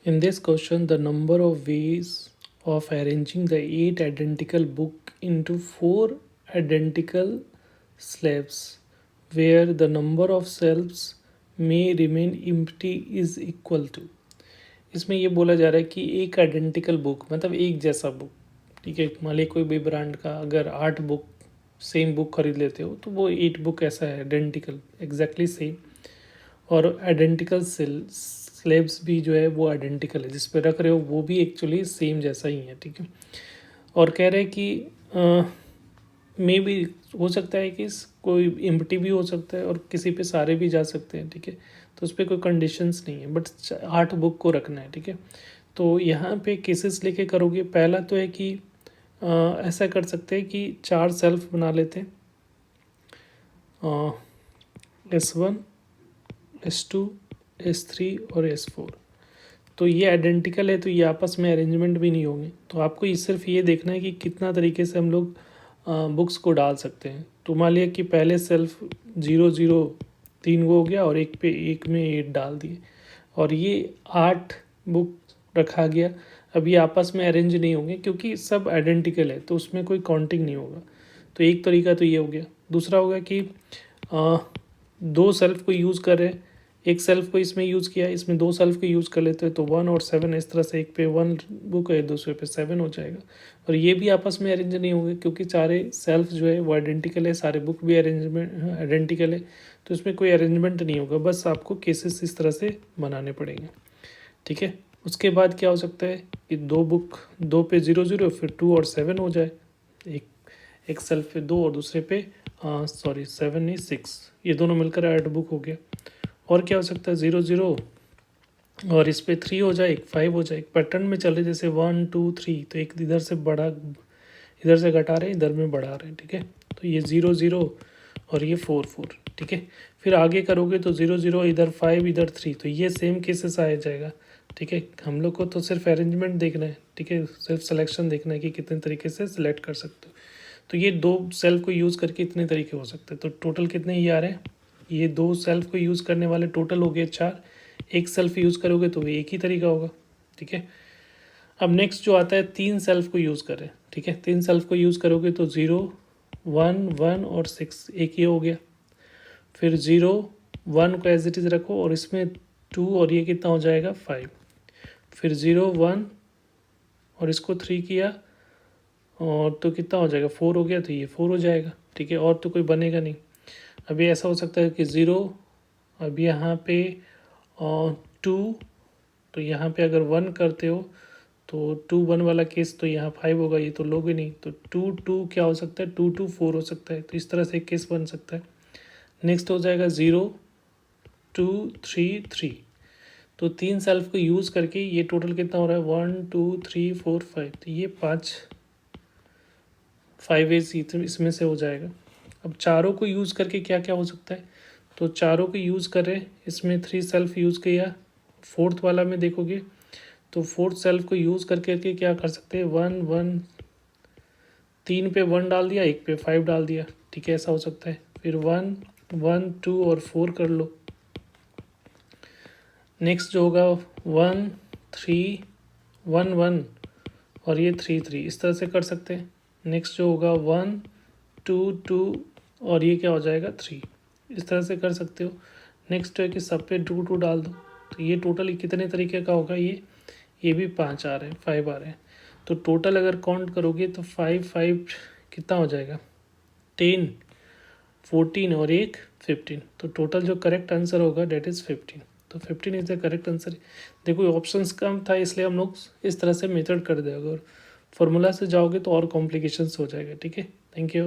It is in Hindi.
In this question, the number of ways of arranging the 8 identical book into 4 identical slabs where the number of shelves may remain empty is equal to. इसमें ये बोला जा रहा है कि एक आइडेंटिकल बुक मतलब एक जैसा बुक, ठीक है, मान लीजिए कोई भी ब्रांड का अगर 8 बुक सेम बुक खरीद लेते हो तो वो 8 बुक ऐसा है आइडेंटिकल एग्जैक्टली सेम, और आइडेंटिकल स्लेब्स भी जो है वो आइडेंटिकल है, जिस पे रख रहे हो वो भी एक्चुअली सेम जैसा ही है, ठीक है। और कह रहे हैं कि मे भी हो सकता है कि कोई एम्प्टी भी हो सकता है और किसी पे सारे भी जा सकते हैं, ठीक है, तो उस पर कोई कंडीशंस नहीं है, बट 8 बुक को रखना है, ठीक है। तो यहाँ पे केसेस लेके करोगे, पहला तो है कि ऐसा कर सकते हैं कि 4 सेल्फ बना लेते हैं, S1 S2 S3 और S4। तो ये आइडेंटिकल है तो ये आपस में अरेंजमेंट भी नहीं होंगे, तो आपको ये सिर्फ ये देखना है कि कितना तरीके से हम लोग बुक्स को डाल सकते हैं। तो मान लिया कि पहले सेल्फ 0 0 3 गो हो गया और एक में 8 डाल दिए और ये 8 बुक रखा गया। अब ये आपस में अरेंज नहीं होंगे क्योंकि सब आइडेंटिकल है तो उसमें कोई काउंटिंग नहीं होगा। तो एक तरीका तो ये हो गया। दूसरा होगा कि 2 सेल्फ को यूज़ कर रहे हैं, एक सेल्फ को इसमें यूज़ किया, इसमें 2 सेल्फ को यूज़ कर लेते हैं तो 1 और 7 इस तरह से, एक पे 1 बुक है दूसरे पे 7 हो जाएगा। और ये भी आपस में अरेंज नहीं होंगे क्योंकि सारे सेल्फ जो है वो आइडेंटिकल है, सारे बुक भी अरेंजमेंट आइडेंटिकल है, तो इसमें कोई अरेंजमेंट नहीं होगा। बस आपको केसेस इस तरह से बनाने पड़ेंगे, ठीक है। उसके बाद क्या हो सकता है कि 2 पे 0 0 फिर 2 और 7 हो जाए, एक सेल्फ पे 2 और दूसरे पे 7 नहीं 6, ये दोनों मिलकर 8 बुक हो गया। और क्या हो सकता है 0 0 और इस पे 3 हो जाए, एक 5 हो जाए। एक पैटर्न में चले जैसे 1 2 3, तो एक इधर से बड़ा, इधर से घटा रहे हैं, इधर में बढ़ा रहे हैं, ठीक है। तो ये 0 0 और ये 4 4, ठीक है। फिर आगे करोगे तो 0 0 इधर 5 इधर 3, तो ये सेम केसेस आ जाएगा, ठीक है। हम लोग को तो सिर्फ अरेंजमेंट देखना है, ठीक है, सिर्फ सिलेक्शन देखना है कि कितने तरीके से सिलेक्ट कर सकते हो। तो ये 2 सेल्फ को यूज़ करके इतने तरीके हो सकते हैं। तो टोटल कितने ही आ रहे हैं, ये 2 सेल्फ को यूज़ करने वाले टोटल हो गए 4, एक सेल्फ यूज़ करोगे तो वो एक ही तरीका होगा, ठीक है। अब नेक्स्ट जो आता है 3 सेल्फ को यूज़ करें, ठीक है, 3 सेल्फ को यूज़ करोगे तो 0 1 1 और 6 एक ही हो गया। फिर 0 1 को एज इट इज़ रखो और इसमें 2 और ये कितना हो जाएगा 5। फिर 0 1 और इसको 3 किया और तो कितना हो जाएगा 4 हो गया, तो ये 4 हो जाएगा, ठीक है। और तो कोई बनेगा नहीं। अभी ऐसा हो सकता है कि 0, अब यहाँ पे 2, तो यहाँ पे अगर 1 करते हो तो 2 1 वाला केस तो यहाँ 5 होगा, ये तो लोगे नहीं, तो 2 2 क्या हो सकता है 2 2 4 हो सकता है, तो इस तरह से एक केस बन सकता है। नेक्स्ट हो जाएगा 0 2 3 3, तो 3 सेल्फ को यूज़ करके ये टोटल कितना हो रहा है 1 2 3 4 5, तो ये 5 वेज इसमें से हो जाएगा। अब चारों को यूज़ करके क्या क्या हो सकता है, तो चारों को यूज़ कर रहे, इसमें 3 सेल्फ यूज़ किया, फोर्थ वाला में देखोगे तो फोर्थ सेल्फ को यूज़ करके क्या कर सकते हैं 1 1, 3 पे 1 डाल दिया, एक पे 5 डाल दिया, ठीक है, ऐसा हो सकता है। फिर 1 1 2 और 4 कर लो। नेक्स्ट जो होगा 1 3 1 1 और ये 3 3, इस तरह से कर सकते हैं। नेक्स्ट जो होगा 1 2 2 और ये क्या हो जाएगा 3, इस तरह से कर सकते हो। नेक्स्ट है कि सब पे 2 2 डाल दो, तो ये टोटल कितने तरीके का होगा, ये भी 5 आ रहे हैं, 5 आ रहे हैं। तो टोटल अगर काउंट करोगे तो 5 5 कितना हो जाएगा 10 14 और एक 15, तो टोटल जो करेक्ट आंसर होगा डेट इज़ 15। तो 15 इज़ द करेक्ट आंसर। देखो ऑप्शंस कम था इसलिए हम लोग इस तरह से मेथड कर देंगे, और फॉर्मूला से जाओगे तो और कॉम्प्लिकेशंस हो जाएगा, ठीक है। Thank you.